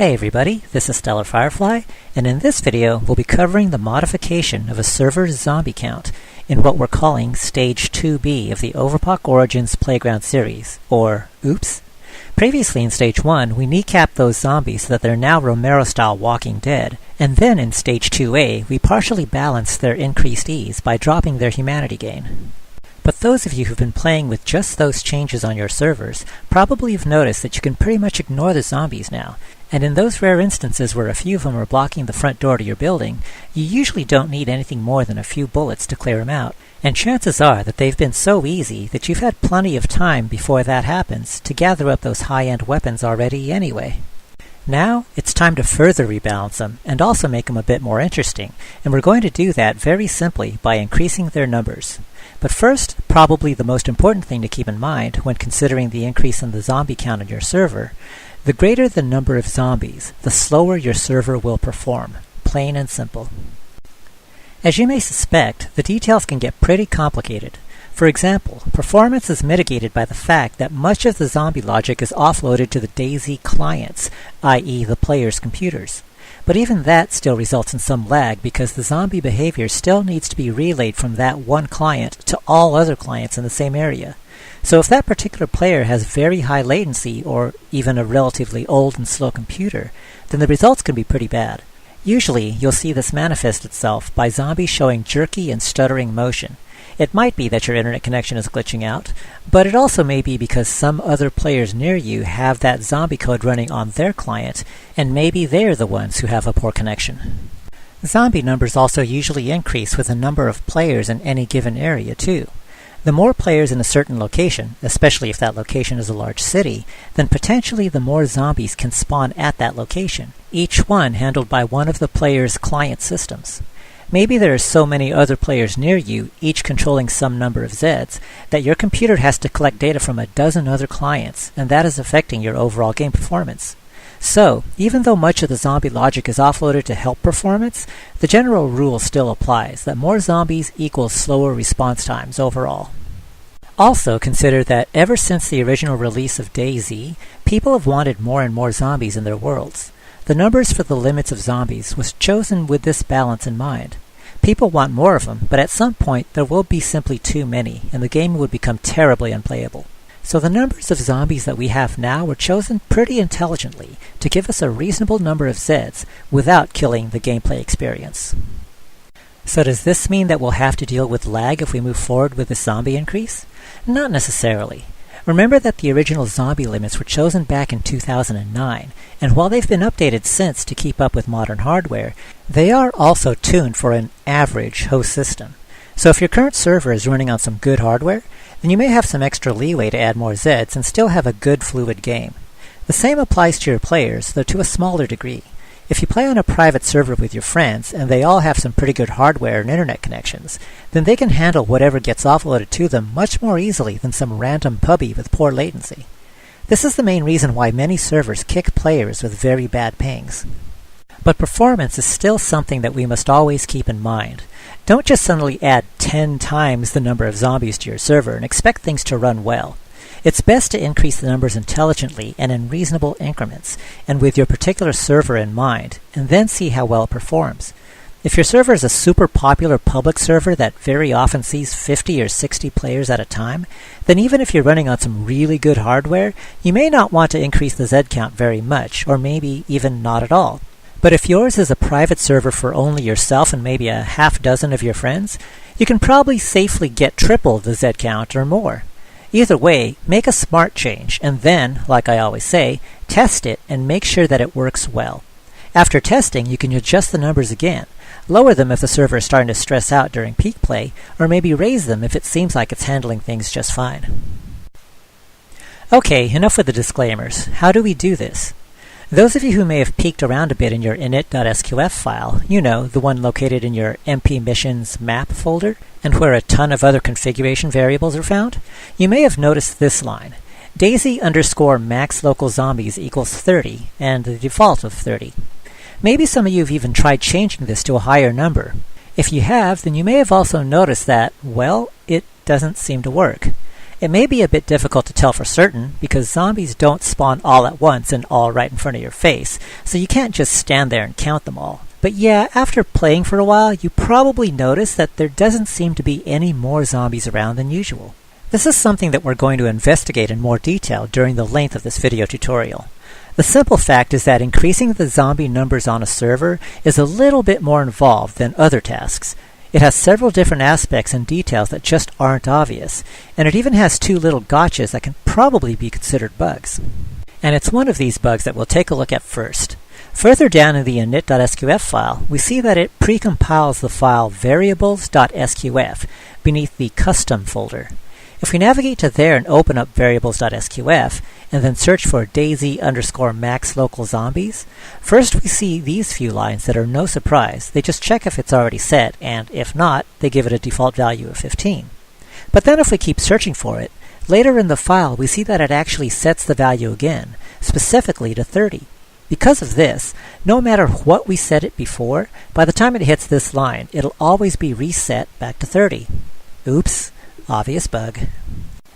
Hey everybody, this is Stellar Firefly, and in this video we'll be covering the modification of a server's zombie count in what we're calling Stage 2B of the Overpoch Origins Playground Series, or OOPS. Previously in Stage 1, we kneecapped those zombies so that they're now Romero-style Walking Dead, and then in Stage 2A we partially balanced their increased ease by dropping their humanity gain. But those of you who've been playing with just those changes on your servers probably have noticed that you can pretty much ignore the zombies now, and in those rare instances where a few of them are blocking the front door to your building, you usually don't need anything more than a few bullets to clear them out. And chances are that they've been so easy that you've had plenty of time before that happens to gather up those high-end weapons already anyway. Now, it's time to further rebalance them and also make them a bit more interesting, and we're going to do that very simply by increasing their numbers. But first, probably the most important thing to keep in mind when considering the increase in the zombie count on your server, the greater the number of zombies, the slower your server will perform. Plain and simple. As you may suspect, the details can get pretty complicated. For example, performance is mitigated by the fact that much of the zombie logic is offloaded to the DayZ clients, i.e. the player's computers. But even that still results in some lag because the zombie behavior still needs to be relayed from that one client to all other clients in the same area. So if that particular player has very high latency or even a relatively old and slow computer, then the results can be pretty bad. Usually, you'll see this manifest itself by zombies showing jerky and stuttering motion. It might be that your internet connection is glitching out, but it also may be because some other players near you have that zombie code running on their client, and maybe they're the ones who have a poor connection. Zombie numbers also usually increase with the number of players in any given area, too. The more players in a certain location, especially if that location is a large city, then potentially the more zombies can spawn at that location, each one handled by one of the player's client systems. Maybe there are so many other players near you, each controlling some number of Zeds, that your computer has to collect data from a dozen other clients, and that is affecting your overall game performance. So, even though much of the zombie logic is offloaded to help performance, the general rule still applies that more zombies equals slower response times overall. Also consider that ever since the original release of DayZ, people have wanted more and more zombies in their worlds. The numbers for the limits of zombies was chosen with this balance in mind. People want more of them, but at some point there will be simply too many, and the game would become terribly unplayable. So the numbers of zombies that we have now were chosen pretty intelligently to give us a reasonable number of Zeds without killing the gameplay experience. So does this mean that we'll have to deal with lag if we move forward with this zombie increase? Not necessarily. Remember that the original zombie limits were chosen back in 2009, and while they've been updated since to keep up with modern hardware, they are also tuned for an average host system. So if your current server is running on some good hardware, then you may have some extra leeway to add more Zeds and still have a good fluid game. The same applies to your players, though to a smaller degree. If you play on a private server with your friends, and they all have some pretty good hardware and internet connections, then they can handle whatever gets offloaded to them much more easily than some random puppy with poor latency. This is the main reason why many servers kick players with very bad pings. But performance is still something that we must always keep in mind. Don't just suddenly add 10 times the number of zombies to your server and expect things to run well. It's best to increase the numbers intelligently and in reasonable increments, and with your particular server in mind, and then see how well it performs. If your server is a super popular public server that very often sees 50 or 60 players at a time, then even if you're running on some really good hardware, you may not want to increase the Z count very much, or maybe even not at all. But if yours is a private server for only yourself and maybe a half dozen of your friends, you can probably safely get triple the Z count or more. Either way, make a smart change, and then, like I always say, test it and make sure that it works well. After testing, you can adjust the numbers again, lower them if the server is starting to stress out during peak play, or maybe raise them if it seems like it's handling things just fine. Okay, enough with the disclaimers. How do we do this? Those of you who may have peeked around a bit in your init.sqf file, you know, the one located in your MP missions map folder, and where a ton of other configuration variables are found, you may have noticed this line, DayZ_max local zombies equals 30, and the default of 30. Maybe some of you have even tried changing this to a higher number. If you have, then you may have also noticed that, well, it doesn't seem to work. It may be a bit difficult to tell for certain because zombies don't spawn all at once and all right in front of your face, so you can't just stand there and count them all. But yeah, after playing for a while, you probably notice that there doesn't seem to be any more zombies around than usual. This is something that we're going to investigate in more detail during the length of this video tutorial. The simple fact is that increasing the zombie numbers on a server is a little bit more involved than other tasks. It has several different aspects and details that just aren't obvious, and it even has two little gotchas that can probably be considered bugs. And it's one of these bugs that we'll take a look at first. Further down in the init.sqf file, we see that it precompiles the file variables.sqf beneath the custom folder. If we navigate to there and open up variables.sqf, and then search for DayZ_max local zombies, first we see these few lines that are no surprise. They just check if it's already set, and if not, they give it a default value of 15. But then if we keep searching for it, later in the file we see that it actually sets the value again, specifically to 30. Because of this, no matter what we set it before, by the time it hits this line, it'll always be reset back to 30. Oops, obvious bug.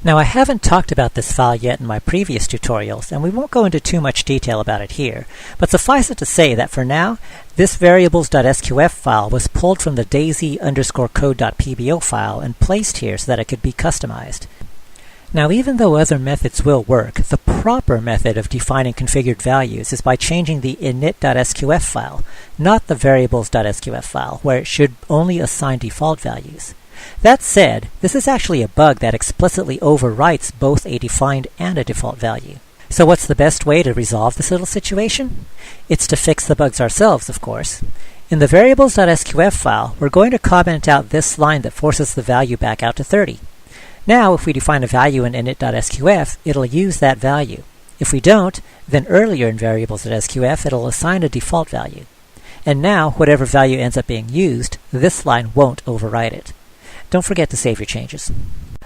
Now I haven't talked about this file yet in my previous tutorials, and we won't go into too much detail about it here, but suffice it to say that for now, this variables.sqf file was pulled from the DayZ_code.pbo file and placed here so that it could be customized. Now even though other methods will work, the proper method of defining configured values is by changing the init.sqf file, not the variables.sqf file, where it should only assign default values. That said, this is actually a bug that explicitly overwrites both a defined and a default value. So what's the best way to resolve this little situation? It's to fix the bugs ourselves, of course. In the variables.sqf file, we're going to comment out this line that forces the value back out to 30. Now, if we define a value in init.sqf, it'll use that value. If we don't, then earlier in variables.sqf, it'll assign a default value. And now, whatever value ends up being used, this line won't overwrite it. Don't forget to save your changes.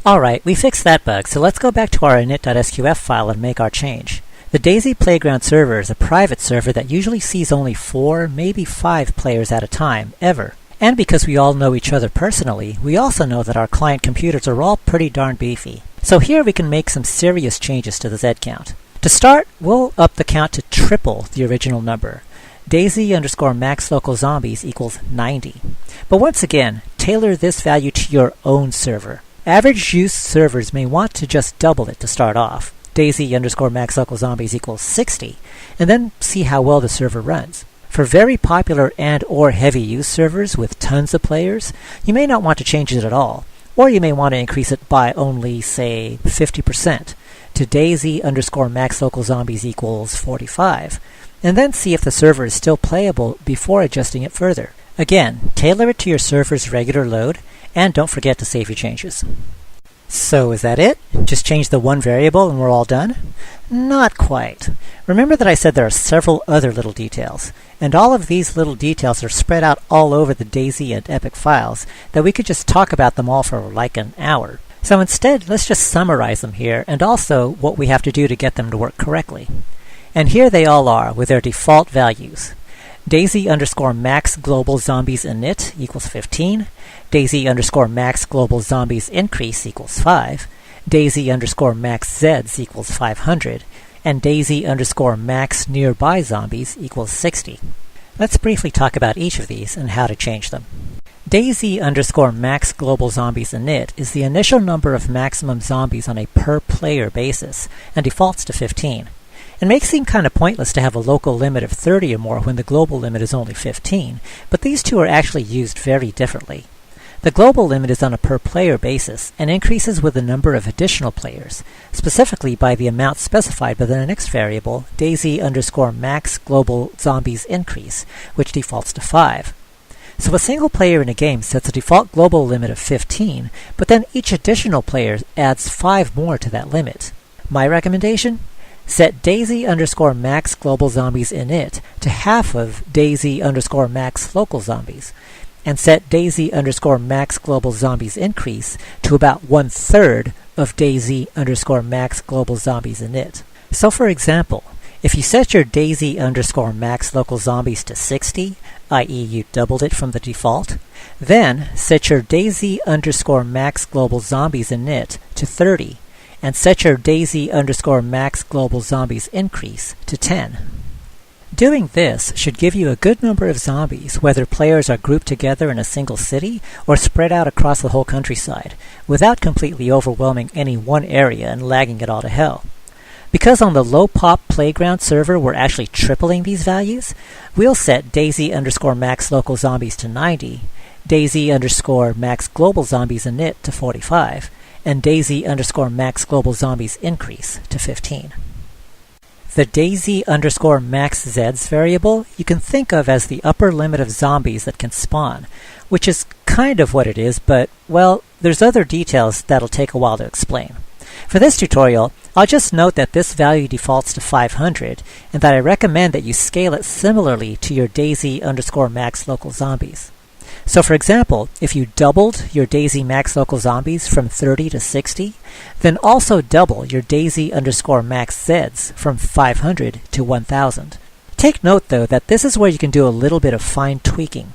Alright, we fixed that bug, so let's go back to our init.sqf file and make our change. The DayZ Playground server is a private server that usually sees only 4, maybe 5 players at a time, ever. And because we all know each other personally, we also know that our client computers are all pretty darn beefy. So here we can make some serious changes to the Z count. To start, we'll up the count to triple the original number. DayZ_max local zombies equals 90. But once again, tailor this value to your own server. Average use servers may want to just double it to start off. DayZ_max local zombies equals 60, and then see how well the server runs. For very popular and/or heavy use servers with tons of players, you may not want to change it at all, or you may want to increase it by only, say, 50% to DayZ_max local zombies equals 45, and then see if the server is still playable before adjusting it further. Again, tailor it to your server's regular load, and don't forget to save your changes. So is that it? Just change the one variable and we're all done? Not quite. Remember that I said there are several other little details, and all of these little details are spread out all over the DayZ and Epic files that we could just talk about them all for like an hour. So instead, let's just summarize them here, and also what we have to do to get them to work correctly. And here they all are, with their default values. DayZ_max global zombies init equals 15, DayZ_max global zombies increase equals 5, DayZ_max zeds equals 500, and DayZ_max nearby zombies equals 60. Let's briefly talk about each of these and how to change them. DayZ_max global zombies init is the initial number of maximum zombies on a per player basis, and defaults to 15. It may seem kind of pointless to have a local limit of 30 or more when the global limit is only 15, but these two are actually used very differently. The global limit is on a per-player basis and increases with the number of additional players, specifically by the amount specified by the next variable, DayZ_max global zombies increase, which defaults to 5. So a single player in a game sets a default global limit of 15, but then each additional player adds 5 more to that limit. My recommendation? Set DayZ_max global zombies init to half of DayZ_max local zombies, and set DayZ_max global zombies increase to about 1/3 of DayZ_max global zombies init. So for example, if you set your DayZ_max local zombies to 60, i.e. you doubled it from the default, then set your DayZ_max global zombies init to 30, and set your DayZ_max global zombies increase to 10. Doing this should give you a good number of zombies, whether players are grouped together in a single city or spread out across the whole countryside, without completely overwhelming any one area and lagging it all to hell. Because on the low-pop playground server we're actually tripling these values, we'll set DayZ_max local zombies to 90, DayZ_max global zombies init to 45, and DayZ_max global zombies increase to 15. The DayZ_max Zeds variable you can think of as the upper limit of zombies that can spawn, which is kind of what it is, but, well, there's other details that'll take a while to explain. For this tutorial, I'll just note that this value defaults to 500, and that I recommend that you scale it similarly to your DayZ_max local zombies. So for example, if you doubled your DayZ max local zombies from 30 to 60, then also double your DayZ_max Zeds from 500 to 1000. Take note though that this is where you can do a little bit of fine tweaking.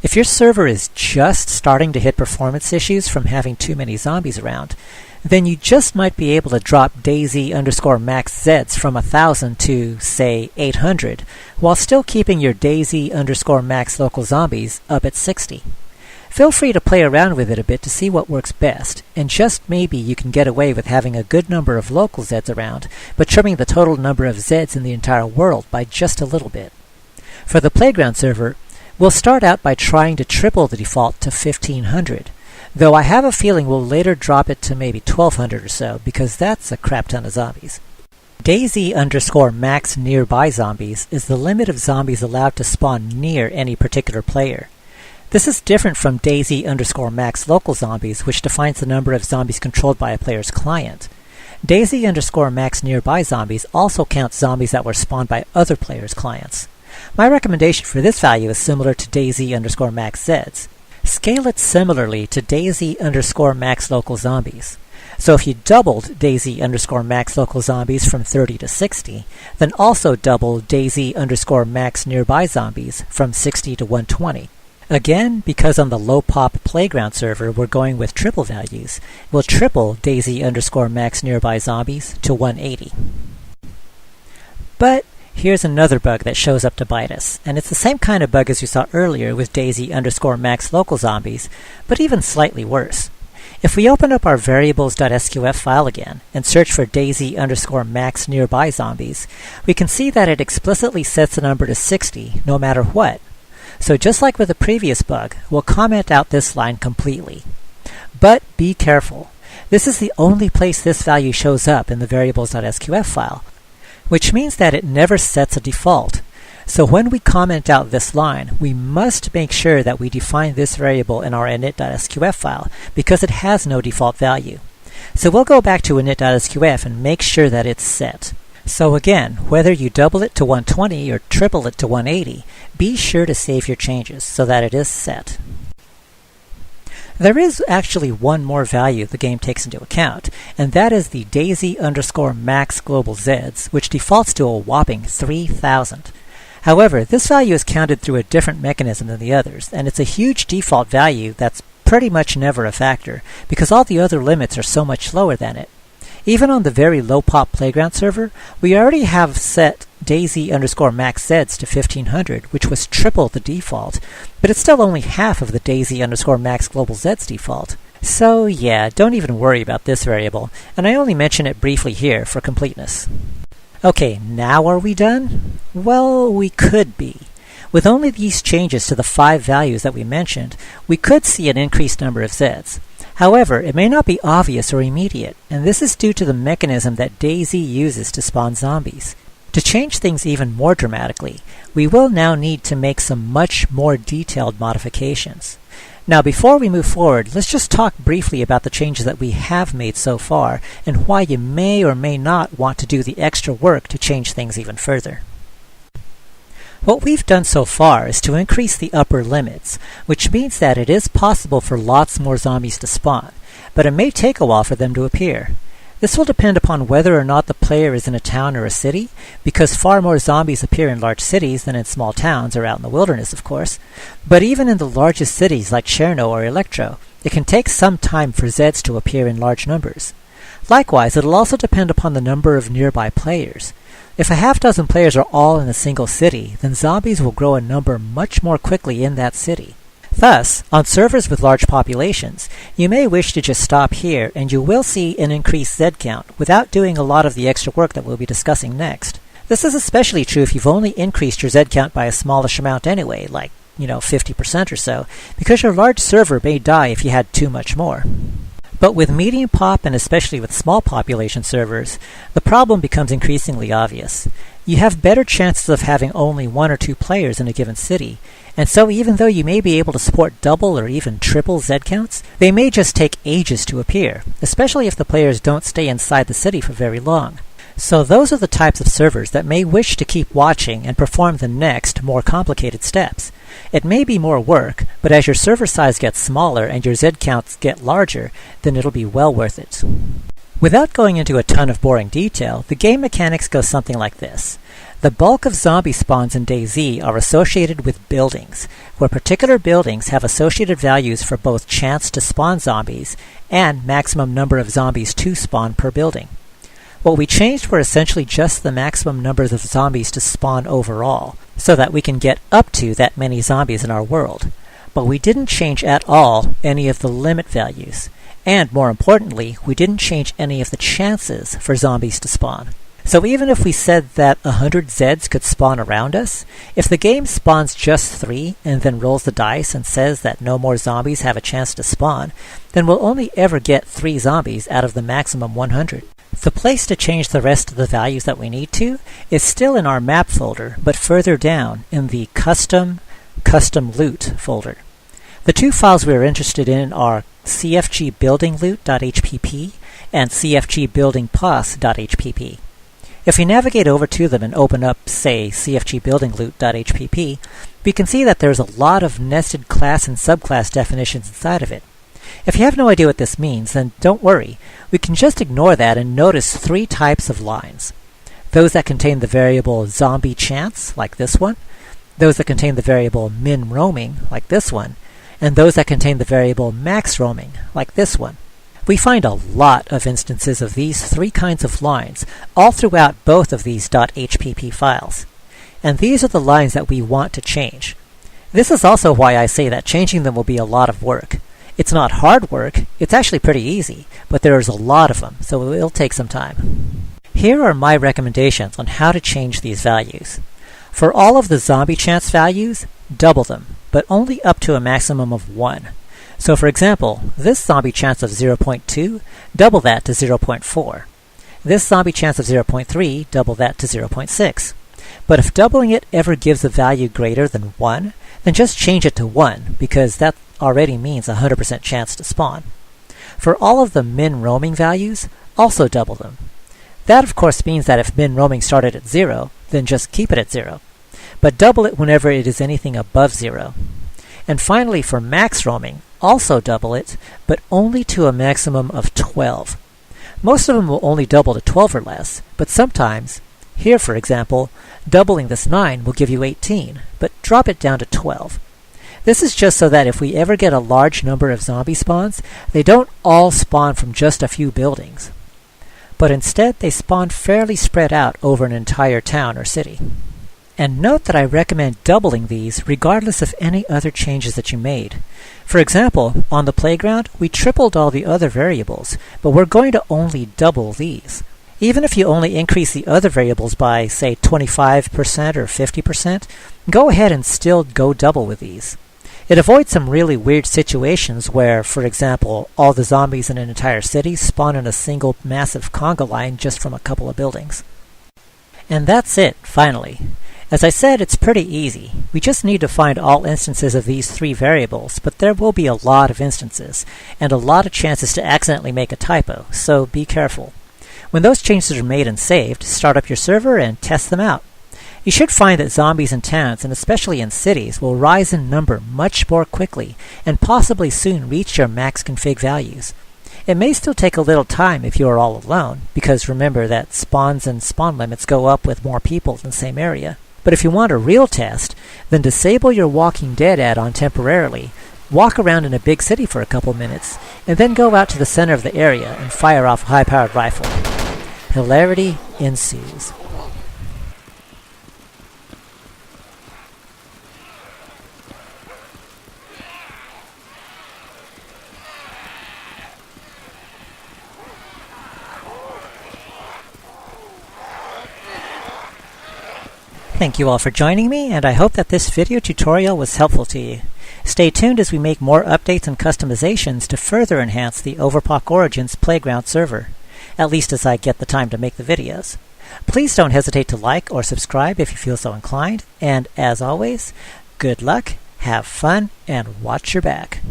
If your server is just starting to hit performance issues from having too many zombies around, then you just might be able to drop DayZ_max Zeds from 1000 to, say, 800, while still keeping your DayZ_max local zombies up at 60. Feel free to play around with it a bit to see what works best, and just maybe you can get away with having a good number of local Zeds around, but trimming the total number of Zeds in the entire world by just a little bit. For the playground server, we'll start out by trying to triple the default to 1500. Though I have a feeling we'll later drop it to maybe 1200 or so, because that's a crap ton of zombies. DayZ_max nearby zombies is the limit of zombies allowed to spawn near any particular player. This is different from DayZ_max local zombies, which defines the number of zombies controlled by a player's client. DayZ_max nearby zombies also counts zombies that were spawned by other players' clients. My recommendation for this value is similar to DayZ_max Zeds. Scale it similarly to DayZ_max local zombies. So if you doubled DayZ_max local zombies from 30 to 60, then also double DayZ_max nearby zombies from 60 to 120. Again, because on the low-pop playground server we're going with triple values, we'll triple DayZ_max nearby zombies to 180. But here's another bug that shows up to bite us, and it's the same kind of bug as we saw earlier with DayZ_max local zombies, but even slightly worse. If we open up our variables.sqf file again and search for DayZ_max nearby zombies, we can see that it explicitly sets the number to 60 no matter what. So just like with the previous bug, we'll comment out this line completely. But be careful. This is the only place this value shows up in the variables.sqf file, which means that it never sets a default. So when we comment out this line, we must make sure that we define this variable in our init.sqf file, because it has no default value. So we'll go back to init.sqf and make sure that it's set. So again, whether you double it to 120 or triple it to 180, be sure to save your changes so that it is set. There is actually one more value the game takes into account, and that is the DayZ_max global Zeds, which defaults to a whopping 3000. However, this value is counted through a different mechanism than the others, and it's a huge default value that's pretty much never a factor, because all the other limits are so much lower than it. Even on the very low-pop playground server, we already have set DayZ_max Zeds to 1500, which was triple the default, but it's still only half of the DayZ_max global Zeds default. So yeah, don't even worry about this variable, and I only mention it briefly here for completeness. Okay, now are we done? Well, we could be. With only these changes to the 5 values that we mentioned, we could see an increased number of Zeds. However, it may not be obvious or immediate, and this is due to the mechanism that DayZ uses to spawn zombies. To change things even more dramatically, we will now need to make some much more detailed modifications. Now, before we move forward, let's just talk briefly about the changes that we have made so far, and why you may or may not want to do the extra work to change things even further. What we've done so far is to increase the upper limits, which means that it is possible for lots more zombies to spawn, but it may take a while for them to appear. This will depend upon whether or not the player is in a town or a city, because far more zombies appear in large cities than in small towns or out in the wilderness, of course. But even in the largest cities like Cherno or Electro, it can take some time for Zeds to appear in large numbers. Likewise, it'll also depend upon the number of nearby players. If a half dozen players are all in a single city, then zombies will grow in number much more quickly in that city. Thus, on servers with large populations, you may wish to just stop here and you will see an increased Z count without doing a lot of the extra work that we'll be discussing next. This is especially true if you've only increased your Z count by a smallish amount anyway, like, 50% or so, because your large server may die if you had too much more. But with medium pop and especially with small population servers, the problem becomes increasingly obvious. You have better chances of having only 1 or 2 players in a given city, and so even though you may be able to support double or even triple Z counts, they may just take ages to appear, especially if the players don't stay inside the city for very long. So those are the types of servers that may wish to keep watching and perform the next, more complicated steps. It may be more work, but as your server size gets smaller and your Z counts get larger, then it'll be well worth it. Without going into a ton of boring detail, the game mechanics go something like this. The bulk of zombie spawns in DayZ are associated with buildings, where particular buildings have associated values for both chance to spawn zombies and maximum number of zombies to spawn per building. What we changed were essentially just the maximum numbers of zombies to spawn overall, so that we can get up to that many zombies in our world. But we didn't change at all any of the limit values. And more importantly, we didn't change any of the chances for zombies to spawn. So even if we said that 100 Zeds could spawn around us, if the game spawns just 3 and then rolls the dice and says that no more zombies have a chance to spawn, then we'll only ever get 3 zombies out of the maximum 100. The place to change the rest of the values that we need to is still in our map folder, but further down in the custom loot folder. The 2 files we are interested in are cfgbuildingloot.hpp and cfgbuildingpos.hpp. If we navigate over to them and open up, say, cfgbuildingloot.hpp, we can see that there's a lot of nested class and subclass definitions inside of it. If you have no idea what this means, then don't worry. We can just ignore that and notice 3 types of lines. Those that contain the variable zombie chance, like this one, those that contain the variable min roaming, like this one, and those that contain the variable max roaming, like this one. We find a lot of instances of these 3 kinds of lines all throughout both of these .hpp files. And these are the lines that we want to change. This is also why I say that changing them will be a lot of work. It's not hard work, it's actually pretty easy, but there's a lot of them, so it'll take some time. Here are my recommendations on how to change these values. For all of the zombie chance values, double them, but only up to a maximum of 1. So for example, this zombie chance of 0.2, double that to 0.4. This zombie chance of 0.3, double that to 0.6. But if doubling it ever gives a value greater than 1, then just change it to 1, because that already means a 100% chance to spawn. For all of the min roaming values, also double them. That of course means that if min roaming started at 0, then just keep it at 0. But double it whenever it is anything above 0. And finally for max roaming, also double it, but only to a maximum of 12. Most of them will only double to 12 or less, but sometimes, here for example, doubling this 9 will give you 18, but drop it down to 12. This is just so that if we ever get a large number of zombie spawns, they don't all spawn from just a few buildings, but instead they spawn fairly spread out over an entire town or city. And note that I recommend doubling these regardless of any other changes that you made. For example, on the playground, we tripled all the other variables, but we're going to only double these. Even if you only increase the other variables by, say, 25% or 50%, go ahead and still go double with these. It avoids some really weird situations where, for example, all the zombies in an entire city spawn in a single massive conga line just from a couple of buildings. And that's it, finally. As I said, it's pretty easy. We just need to find all instances of these 3 variables, but there will be a lot of instances, and a lot of chances to accidentally make a typo, so be careful. When those changes are made and saved, start up your server and test them out. You should find that zombies in towns, and especially in cities, will rise in number much more quickly, and possibly soon reach your max config values. It may still take a little time if you are all alone, because remember that spawns and spawn limits go up with more people in the same area. But if you want a real test, then disable your Walking Dead add-on temporarily, walk around in a big city for a couple minutes, and then go out to the center of the area and fire off a high-powered rifle. Hilarity ensues. Thank you all for joining me, and I hope that this video tutorial was helpful to you. Stay tuned as we make more updates and customizations to further enhance the Overpoch Origins Playground server, at least as I get the time to make the videos. Please don't hesitate to like or subscribe if you feel so inclined, and as always, good luck, have fun, and watch your back.